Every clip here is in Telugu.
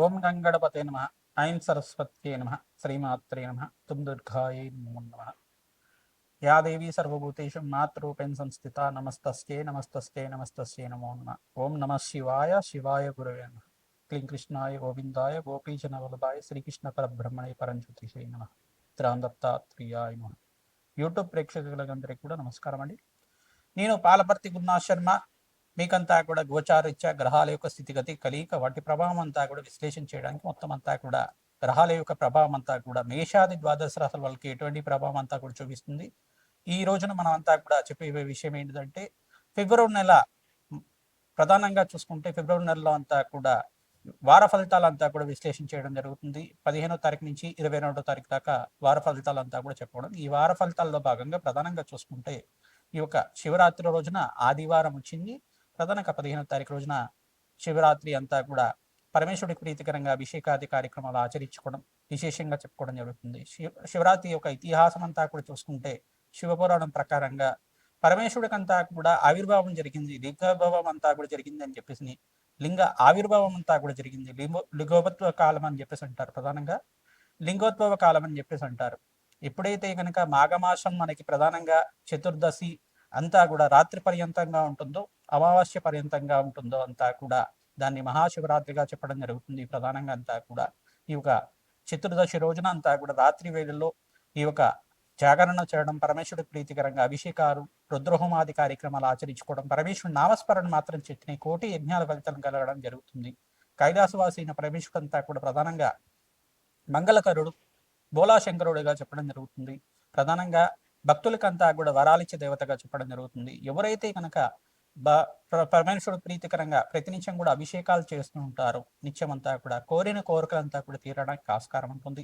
ఓం గంగణపతే నమ. ఐం సరస్వత్యే నమ. శ్రీమాత్రే నమ. తుం దుర్గాయై నమో నమ. యా దేవీ సర్వభూతేషు మాతృరూపేణ సంస్థిత నమస్తస్యై నమస్తస్యై నమస్తస్యై నమో నమ. ఓం నమ శివాయ శివాయ గురవే నమ. క్లీం కృష్ణాయ గోవిందాయ గోపీజన వల్లభాయ శ్రీకృష్ణ పరబ్రహ్మణే పరంజ్యోతిషే నమ. త్రాందత్తాత్రేయాయ నమ. యూట్యూబ్ ప్రేక్షకులందరికీ కూడా నమస్కారం అండి. నేను పాలపర్తి గురునాథ్ శర్మ. మీకంతా కూడా గోచారీత్యా గ్రహాల యొక్క స్థితిగతి కలియిక వాటి ప్రభావం అంతా కూడా విశ్లేషణ చేయడానికి మొత్తం అంతా కూడా గ్రహాల యొక్క ప్రభావం అంతా కూడా మేషాది ద్వాదశ రాశుల వాళ్ళకి ఎటువంటి ప్రభావం అంతా కూడా చూపిస్తుంది. ఈ రోజున మనం అంతా కూడా చెప్పే విషయం ఏంటిదంటే ఫిబ్రవరి నెల ప్రధానంగా చూసుకుంటే ఫిబ్రవరి నెలలో అంతా కూడా వార ఫలితాలంతా కూడా విశ్లేషణ చేయడం జరుగుతుంది. 15వ తారీఖు నుంచి 22వ తారీఖు దాకా వార ఫలితాలంతా కూడా చెప్పుకోవడం. ఈ వార ఫలితాల్లో భాగంగా ప్రధానంగా చూసుకుంటే ఈ యొక్క శివరాత్రి రోజున ఆదివారం వచ్చింది. ప్రధానంగా 15వ తారీఖు రోజున శివరాత్రి అంతా కూడా పరమేశ్వరుడికి ప్రీతికరంగా అభిషేకాది కార్యక్రమాలు ఆచరించుకోవడం విశేషంగా చెప్పుకోవడం జరుగుతుంది. శివరాత్రి యొక్క ఇతిహాసం అంతా కూడా చూసుకుంటే శివపురాణం ప్రకారంగా పరమేశ్వరుడికంతా కూడా ఆవిర్భావం జరిగింది, లింగోద్భవం అంతా కూడా జరిగింది అని చెప్పేసి, లింగ ఆవిర్భావం అంతా కూడా జరిగింది, లింగోద్భవ కాలం అని చెప్పేసి అంటారు. ప్రధానంగా లింగోద్భవ కాలం అని చెప్పేసి అంటారు. ఎప్పుడైతే కనుక మాఘమాసం మనకి ప్రధానంగా చతుర్దశి అంతా కూడా రాత్రి పర్యంతంగా ఉంటుందో, అమావాస్య పర్యంతంగా ఉంటుందో అంతా కూడా దాన్ని మహాశివరాత్రిగా చెప్పడం జరుగుతుంది. ప్రధానంగా అంతా కూడా ఈ యొక్క చతుర్దశి రోజున అంతా కూడా రాత్రి వేళల్లో ఈ యొక్క జాగరణ చేయడం, పరమేశ్వరుడికి ప్రీతికరంగా అభిషేకాలు, రుద్రహోమాది కార్యక్రమాలు ఆచరించుకోవడం, పరమేశ్వరుడు నామస్మరణ మాత్రం చెట్టిన కోటి యజ్ఞాల ఫలితం కలగడం జరుగుతుంది. కైలాసవాసి అయిన పరమేశ్వరుడు అంతా కూడా ప్రధానంగా మంగళకరుడు, బోలాశంకరుడిగా చెప్పడం జరుగుతుంది. ప్రధానంగా భక్తులకంతా కూడా వరాలిచ్చే దేవతగా చెప్పడం జరుగుతుంది. ఎవరైతే కనుక పరమేశ్వరుడు ప్రీతికరంగా ప్రతినిత్యం కూడా అభిషేకాలు చేస్తూ ఉంటారో నిత్యమంతా కూడా కోరిన కోరికలంతా కూడా తీరడానికి ఆస్కారం ఉంటుంది.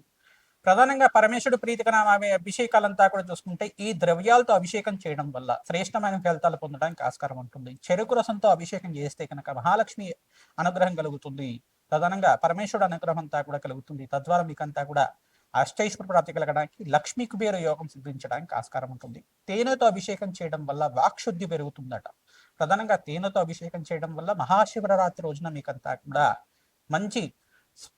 ప్రధానంగా పరమేశ్వరుడు ప్రీతికరమైన అభిషేకాలంతా కూడా చూసుకుంటే ఈ ద్రవ్యాలతో అభిషేకం చేయడం వల్ల శ్రేష్టమైన ఫలితాలు పొందడానికి ఆస్కారం ఉంటుంది. చెరుకు రసంతో అభిషేకం చేస్తే కనుక మహాలక్ష్మి అనుగ్రహం కలుగుతుంది. ప్రధానంగా పరమేశ్వరుడు అనుగ్రహం అంతా కూడా కలుగుతుంది. తద్వారా మీకంతా కూడా అష్టైశ్వర ప్రాప్తి కలగడానికి, లక్ష్మీ కుబేర యోగం సిద్ధించడానికి ఆస్కారం ఉంటుంది. తేనెతో అభిషేకం చేయడం వల్ల వాక్శుద్ధి పెరుగుతుందట. ప్రధానంగా తేనెతో అభిషేకం చేయడం వల్ల మహాశివరాత్రి రోజున మీకంతా కూడా మంచి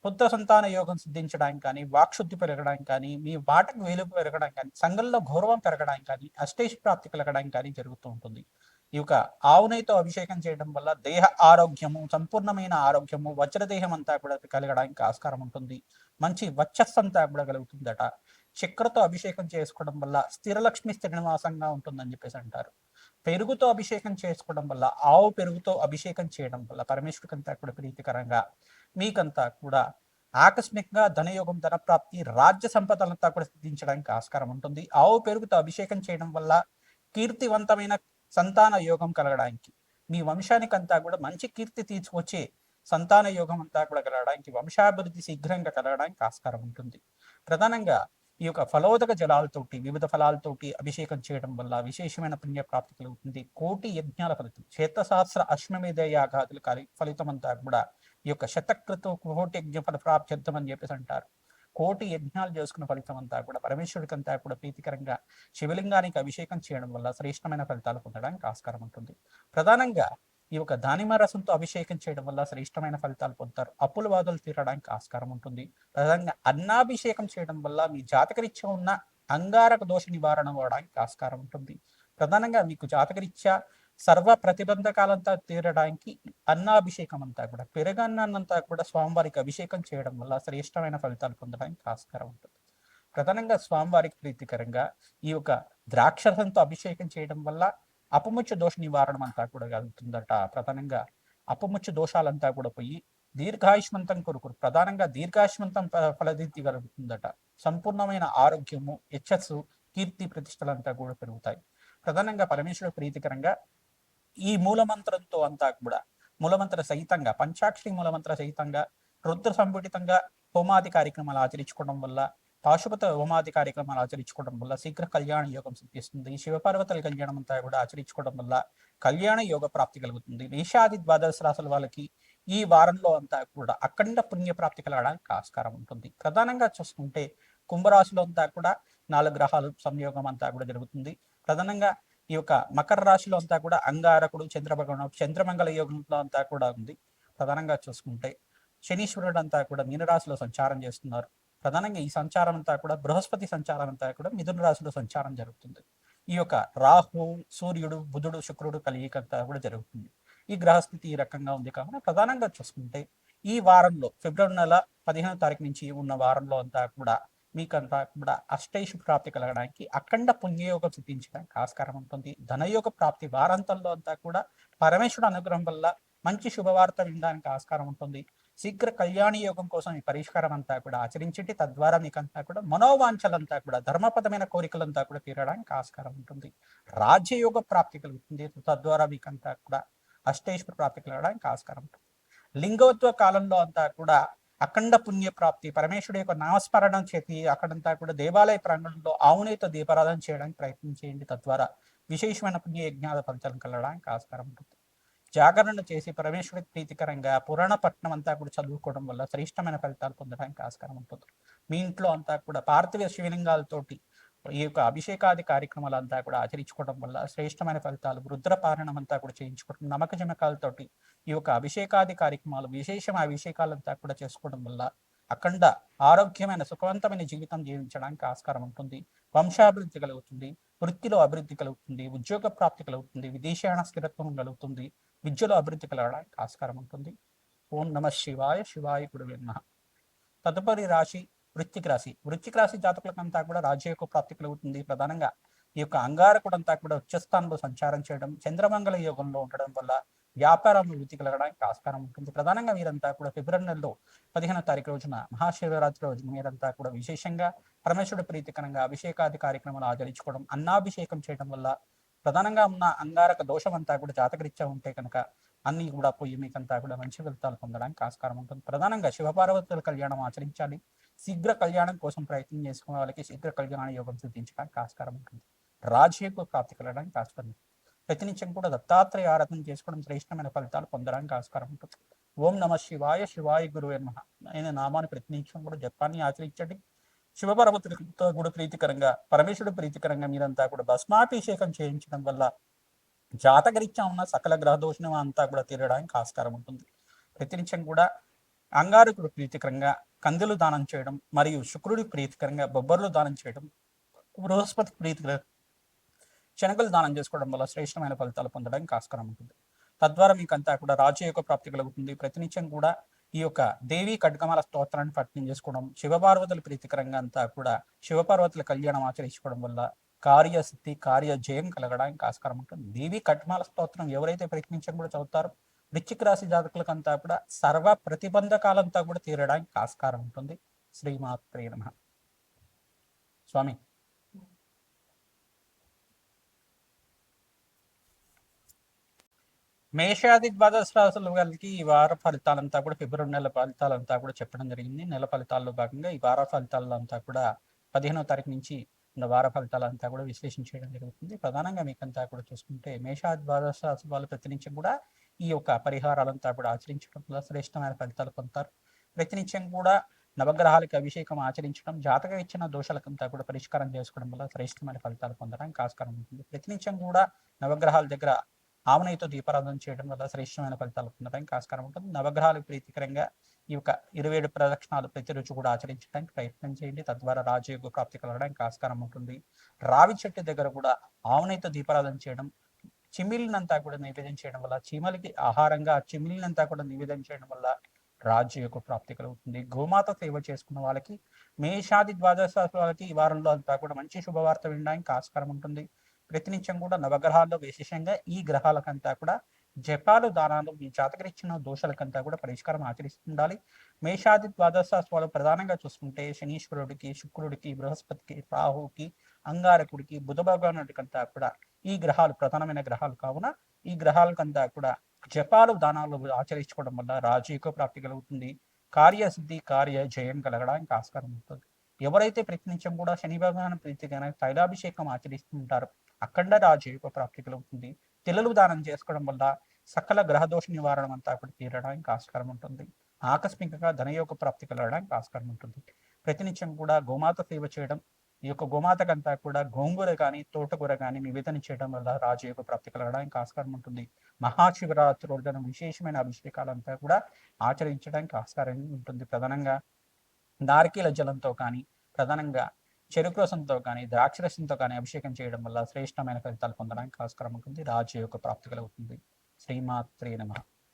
పుత్ర సంతాన యోగం సిద్ధించడానికి కానీ, వాక్శుద్ధి పెరగడానికి కానీ, మీ వాటకు వెలుగు పెరగడానికి కానీ, సంఘంలో గౌరవం పెరగడానికి కానీ, అష్టైష్ ప్రాప్తి కలగడానికి కానీ జరుగుతూ ఉంటుంది. ఈ యొక్క ఆవునైతో అభిషేకం చేయడం వల్ల దేహ ఆరోగ్యము, సంపూర్ణమైన ఆరోగ్యము, వజ్రదేహం అంతా కూడా కలగడానికి ఆస్కారం ఉంటుంది. మంచి వచ్చస్సు అంతా కూడా కలుగుతుందట. చక్రతో అభిషేకం చేసుకోవడం వల్ల స్థిరలక్ష్మి స్థిర నివాసంగా ఉంటుందని చెప్పేసి అంటారు. పెరుగుతో అభిషేకం చేసుకోవడం వల్ల, ఆవు పెరుగుతో అభిషేకం చేయడం వల్ల పరమేశ్వరుడికంతా కూడా ప్రీతికరంగా మీకంతా కూడా ఆకస్మికంగా ధనయోగం, ధనప్రాప్తి, రాజ్య సంపదలంతా కూడా సిద్ధించడానికి ఆస్కారం ఉంటుంది. ఆవు పెరుగుతో అభిషేకం చేయడం వల్ల కీర్తివంతమైన సంతాన యోగం కలగడానికి, మీ వంశానికి అంతా కూడా మంచి కీర్తి తీసుకొచ్చే సంతాన యోగం అంతా కూడా కలగడానికి, వంశాభివృద్ధి శీఘ్రంగా కలగడానికి ఆస్కారం ఉంటుంది. ప్రధానంగా ఈ యొక్క ఫలోదక జలాలతోటి, వివిధ ఫలాలతోటి అభిషేకం చేయడం వల్ల విశేషమైన పుణ్యప్రాప్తి కలుగుతుంది. కోటి యజ్ఞాల ఫలితం, శతసహస్ర అశ్వమేధ యాగాదుల ఫలితం అంతా కూడా ఈ యొక్క శతకృత కోటి యజ్ఞ ఫల ప్రాప్త్యర్థం అని చెప్పేసి అంటారు. కోటి యజ్ఞాలు చేసుకున్న ఫలితం అంతా కూడా పరమేశ్వరుడికి అంతా కూడా ప్రీతికరంగా శివలింగానికి అభిషేకం చేయడం వల్ల శ్రేష్టమైన ఫలితాలు పొందడానికి ఆస్కారం ఉంటుంది. ప్రధానంగా ఈ యొక్క దానిమ్మ రసంతో అభిషేకం చేయడం వల్ల శ్రేష్టమైన ఫలితాలు పొందుతారు. అప్పుల బాధలు తీరడానికి ఆస్కారం ఉంటుంది. ప్రధానంగా అన్నాభిషేకం చేయడం వల్ల మీ జాతకరీత్యా ఉన్న అంగారక దోష నివారణ అవ్వడానికి ఆస్కారం ఉంటుంది. ప్రధానంగా మీకు జాతకరీత్యా సర్వ ప్రతిబంధకాలంతా తీరడానికి అన్నాభిషేకం అంతా కూడా, పెరుగన్నాన్నంతా కూడా స్వామివారికి అభిషేకం చేయడం వల్ల శ్రేష్టమైన ఫలితాలు పొందడానికి ఆస్కారం ఉంటుంది. ప్రధానంగా స్వామివారికి ప్రీతికరంగా ఈ యొక్క ద్రాక్షరసంతో అభిషేకం చేయడం వల్ల అపముచ్చ దోష నివారణం అంతా కూడా కలుగుతుందట. ప్రధానంగా అపముచ్చ దోషాలంతా కూడా పోయి దీర్ఘాయుష్మంతం కొరకు, ప్రధానంగా దీర్ఘాయుష్మంతం ఫలదిద్ది కలుగుతుందట. సంపూర్ణమైన ఆరోగ్యము, యశస్సు, కీర్తి ప్రతిష్టలంతా కూడా పెరుగుతాయి. ప్రధానంగా పరమేశ్వరుడు ప్రీతికరంగా ఈ మూలమంత్రంతో అంతా కూడా మూలమంత్ర సహితంగా, పంచాక్షరి మూలమంత్ర సహితంగా రుద్ర సంపుటితంగా హోమాది కార్యక్రమాలు ఆచరించుకోవడం వల్ల, పాశుపత హోమాది కార్యక్రమాలు ఆచరించుకోవడం వల్ల శీఘ్ర కళ్యాణ యోగం సిద్ధిస్తుంది. శివపార్వతుల కళ్యాణం అంతా కూడా ఆచరించుకోవడం వల్ల కళ్యాణ యోగ ప్రాప్తి కలుగుతుంది. మేషాది ద్వాదశ రాశుల వాళ్ళకి ఈ వారంలో అంతా కూడా అఖండ పుణ్యప్రాప్తి కలగడానికి ఆస్కారం ఉంటుంది. ప్రధానంగా చూసుకుంటే కుంభరాశిలో అంతా కూడా 4 గ్రహాలు సంయోగం అంతా కూడా జరుగుతుంది. ప్రధానంగా ఈ యొక్క మకర రాశిలో అంతా కూడా అంగారకుడు, చంద్రమంగళ యోగంలో అంతా కూడా ఉంది. ప్రధానంగా చూసుకుంటే శనీశ్వరుడు అంతా కూడా మీనరాశిలో సంచారం చేస్తున్నారు. ప్రధానంగా ఈ సంచారం అంతా కూడా బృహస్పతి సంచారం అంతా కూడా మిథున రాశిలో సంచారం జరుగుతుంది. ఈ యొక్క రాహు, సూర్యుడు, బుధుడు, శుక్రుడు కలయిక అంతా కూడా జరుగుతుంది. ఈ గ్రహస్థితి ఈ రకంగా ఉంది కావున ప్రధానంగా చూసుకుంటే ఈ వారంలో ఫిబ్రవరి నెల 15వ తారీఖు నుంచి ఉన్న వారంలో అంతా కూడా మీకంతా కూడా అష్టైషు ప్రాప్తి కలగడానికి అఖండ పుణ్యయోగం సిద్ధించడానికి ఆస్కారం ఉంటుంది. ధనయోగ ప్రాప్తి వారాంతంలో అంతా కూడా పరమేశ్వరుడు అనుగ్రహం వల్ల మంచి శుభవార్త వినడానికి ఆస్కారం ఉంటుంది. శీఘ్ర కళ్యాణ యోగం కోసం ఈ పరిష్కారం అంతా కూడా ఆచరించండి. తద్వారా మీకంతా కూడా మనోవాంఛలంతా కూడా ధర్మపదమైన కోరికలంతా కూడా తీరడానికి ఆస్కారం ఉంటుంది. రాజ్యయోగ ప్రాప్తి కలుగుతుంది. తద్వారా మీకంతా కూడా అష్టైశ్వర ప్రాప్తి కలగడానికి ఆస్కారం ఉంటుంది. లింగోద్భవ కాలంలో అంతా కూడా అఖండ పుణ్య ప్రాప్తి, పరమేశ్వరుడు యొక్క నామస్మరణం చేతి అక్కడంతా కూడా దేవాలయ ప్రాంగణంలో ఆవునేతో దీపారాధన చేయడానికి ప్రయత్నం చేయండి. తద్వారా విశేషమైన పుణ్య యజ్ఞాల ఫలితాలను కలగడానికి ఆస్కారం ఉంటుంది. జాగరణ చేసి పరమేశ్వరుడికి ప్రీతికరంగా పురాణ పట్టణం అంతా కూడా చదువుకోవడం వల్ల శ్రేష్టమైన ఫలితాలు పొందడానికి ఆస్కారం ఉంటుంది. మీ ఇంట్లో అంతా కూడా పార్థివ శివలింగాలతోటి ఈ యొక్క అభిషేకాది కార్యక్రమాలు అంతా కూడా ఆచరించుకోవడం వల్ల శ్రేష్టమైన ఫలితాలు, రుద్రపారణం అంతా కూడా చేయించుకోవడం, నమ్మక జమకాలతోటి ఈ యొక్క అభిషేకాది కార్యక్రమాలు, విశేషమైన అభిషేకాలంతా కూడా చేసుకోవడం వల్ల అఖండ ఆరోగ్యమైన సుఖవంతమైన జీవితం జీవించడానికి ఆస్కారం ఉంటుంది. వంశాభివృద్ధి కలుగుతుంది, వృత్తిలో అభివృద్ధి కలుగుతుంది, ఉద్యోగ ప్రాప్తి కలుగుతుంది, విదేశాన స్థిరత్వం కలుగుతుంది, విద్యలో అభివృద్ధి కలగడానికి ఆస్కారం ఉంటుంది. ఓం నమ శివాయ. శివాయ గురువే నమః. తదుపరి రాశి వృశ్చిక రాశి. వృశ్చిక రాశి జాతకులకంతా కూడా రాజ్యయోగ ప్రాప్తి కలుగుతుంది. ప్రధానంగా ఈ యొక్క అంగారకుడు అంతా కూడా ఉచ్చస్థానంలో సంచారం చేయడం, చంద్రమంగళ యోగంలో ఉండడం వల్ల వ్యాపారంలో వృద్ధి కలగడానికి ఆస్కారం ఉంటుంది. ప్రధానంగా మీరంతా కూడా ఫిబ్రవరి నెలలో 15వ తారీఖు రోజున మహాశివరాత్రి రోజున మీరంతా కూడా విశేషంగా పరమేశ్వరుడు ప్రీతికరంగా అభిషేకాది కార్యక్రమాలు ఆచరించుకోవడం, అన్నాభిషేకం చేయడం వల్ల ప్రధానంగా ఉన్న అంగారక దోషం అంతా కూడా జాతకరీత్యా ఉంటే కనుక అన్ని కూడా పోయి మీకంతా కూడా మంచి ఫలితాలు పొందడానికి ఆస్కారం ఉంటుంది. ప్రధానంగా శివపార్వతుల కళ్యాణం ఆచరించాలి. శీఘ్ర కళ్యాణం కోసం ప్రయత్నం చేసుకునే వాళ్ళకి శీఘ్ర కళ్యాణ యోగం సిద్ధించడానికి ఆస్కారం ఉంటుంది. రాజయోగ ప్రాప్తి కలగడానికి ఆస్కారం ఉంటుంది. ప్రతినిత్యం కూడా దత్తాత్రేయ ఆరాధన చేసుకోవడం శ్రేష్టమైన ఫలితాలు పొందడానికి ఆస్కారం ఉంటుంది. ఓం నమ శివాయ. శివాయ గురువే నమః అయిన నామాన్ని ప్రతినిత్యం కూడా జపాన్ని ఆచరించండి. శివపార్వతులతో కూడా ప్రీతికరంగా, పరమేశ్వరుడు ప్రీతికరంగా మీరంతా కూడా భస్మాభిషేకం చేయించడం వల్ల జాతకరీత్యా ఉన్న సకల గ్రహ దోషం అంతా కూడా తీరడానికి ఆస్కారం ఉంటుంది. ప్రతినిత్యం కూడా అంగారకుడు ప్రీతికరంగా కందులు దానం చేయడం, మరియు శుక్రుడి ప్రీతికరంగా బొబ్బర్లు దానం చేయడం, బృహస్పతి ప్రీతికరంగా శనగలు దానం చేసుకోవడం వల్ల శ్రేష్టమైన ఫలితాలు పొందడానికి ఆస్కారం ఉంటుంది. తద్వారా మీకంతా కూడా రాజయోగ ప్రాప్తి కలుగుతుంది. ప్రతినిత్యం కూడా ఈ యొక్క దేవి ఖడ్గమాల స్తోత్రాన్ని పఠనం చేసుకోవడం, శివపార్వతుల ప్రీతికరంగా అంతా కూడా శివపార్వతుల కళ్యాణం ఆచరించుకోవడం వల్ల కార్యసిద్ధి, కార్య జయం కలగడానికి ఆస్కారం ఉంటుంది. దేవి ఖడ్గమాల స్తోత్రం ఎవరైతే ప్రయత్నించడం కూడా చదువుతారో వృశ్చిక రాశి జాతకులకంతా కూడా సర్వ ప్రతిబంధకాలంతా కూడా తీరడానికి ఆస్కారం ఉంటుంది. శ్రీమాత్రే నమః. స్వామి మేషాది ద్వాదశ రాశుల వాళ్ళకి ఈ వార ఫలితాలంతా కూడా ఫిబ్రవరి నెల ఫలితాలంతా కూడా చెప్పడం జరిగింది. నెల ఫలితాల్లో భాగంగా ఈ వార ఫలితాలంతా కూడా 15వ తారీఖు నుంచి ఉన్న వార ఫలితాలంతా కూడా విశ్లేషించడం జరుగుతుంది. ప్రధానంగా మీకంతా కూడా చూసుకుంటే మేషాది ద్వాదశ రాశి వాళ్ళు ప్రతినిత్యం కూడా ఈ యొక్క పరిహారాలంతా కూడా ఆచరించడం వల్ల శ్రేష్టమైన ఫలితాలు పొందుతారు. ప్రతినిత్యం కూడా నవగ్రహాలకు అభిషేకం ఆచరించడం, జాతక ఇచ్చిన దోషాలకంతా కూడా పరిష్కారం చేసుకోవడం వల్ల శ్రేష్టమైన ఫలితాలు పొందడానికి ఆస్కారం ఉంటుంది. ప్రతినిత్యం కూడా నవగ్రహాల దగ్గర ఆవునేతో దీపారాధన చేయడం వల్ల శ్రేష్టమైన ఫలితాలు పొందడానికి ఆస్కారం ఉంటుంది. నవగ్రహాలకు ప్రీతికరంగా ఈ యొక్క 27 ప్రదక్షిణాలు ప్రతిరోజు కూడా ఆచరించడానికి ప్రయత్నం చేయండి. తద్వారా రాజయోగ ప్రాప్తి కలగడానికి ఆస్కారం ఉంటుంది. రావి చెట్టు దగ్గర కూడా ఆవునేతో దీపారాధన చేయడం, చిమిలినంతా కూడా నివేదన చేయడం వల్ల, చీమలకి ఆహారంగా చిమిలినంతా కూడా నివేదన చేయడం వల్ల రాజయోగ ప్రాప్తి కలుగుతుంది. గోమాత సేవ చేసుకున్న వాళ్ళకి, మేషాది ద్వాదశ వాళ్ళకి ఈ వారంలో అంతా కూడా మంచి శుభవార్త వినడానికి ఆస్కారం ఉంటుంది. ప్రతినిత్యం కూడా నవగ్రహాల్లో విశేషంగా ఈ గ్రహాలకంతా కూడా జపాలు, దానాలు మీ జాతకరీత్యా దోషాలకంతా కూడా పరిష్కారం ఆచరిస్తుండాలి. మేషాది ద్వాదశ వాళ్ళు ప్రధానంగా చూసుకుంటే శనీశ్వరుడికి, శుక్రుడికి, బృహస్పతికి, రాహుకి, అంగారకుడికి, బుధ భగవానుడికంతా కూడా ఈ గ్రహాలు ప్రధానమైన గ్రహాలు కావున ఈ గ్రహాలకంతా కూడా జపాలు, దానాలు ఆచరించుకోవడం వల్ల రాజయోగ ప్రాప్తి కలుగుతుంది. కార్యసిద్ధి, కార్య జయం కలగడానికి ఆస్కారం ఉంటుంది. ఎవరైతే ప్రతినిత్యం కూడా శని భగవాన్ ప్రీతిగా తైలాభిషేకం ఆచరిస్తుంటారో అఖండ రాజయోగ ప్రాప్తి కలుగుతుంది. తెల్లలు దానం చేసుకోవడం వల్ల సకల గ్రహదోష నివారణ అంతా కూడా తీరడానికి ఆస్కారం ఉంటుంది. ఆకస్మికంగా ధనయోగ ప్రాప్తి కలగడానికి ఆస్కారం ఉంటుంది. ప్రతినిత్యం కూడా గోమాత సేవ చేయడం, ఈ యొక్క గోమాతకంతా కూడా గోంగూర కానీ తోటకూర కానీ నివేదన చేయడం వల్ల రాజయోగ ప్రాప్తి కలగడానికి ఆస్కారం ఉంటుంది. మహాశివరాత్రి రోజున విశేషమైన అభిషేకాలంతా కూడా ఆచరించడానికి ఆస్కారం ఉంటుంది. ప్రధానంగా నారికేల జలంతో కానీ, ప్రధానంగా చెరుకు రసంతో కానీ, ద్రాక్షరసంతో కానీ అభిషేకం చేయడం వల్ల శ్రేష్టమైన ఫలితాలు పొందడానికి ఆస్కారం ఉంటుంది. రాజయోగ ప్రాప్తి కలుగుతుంది. శ్రీమాత్రే నమః.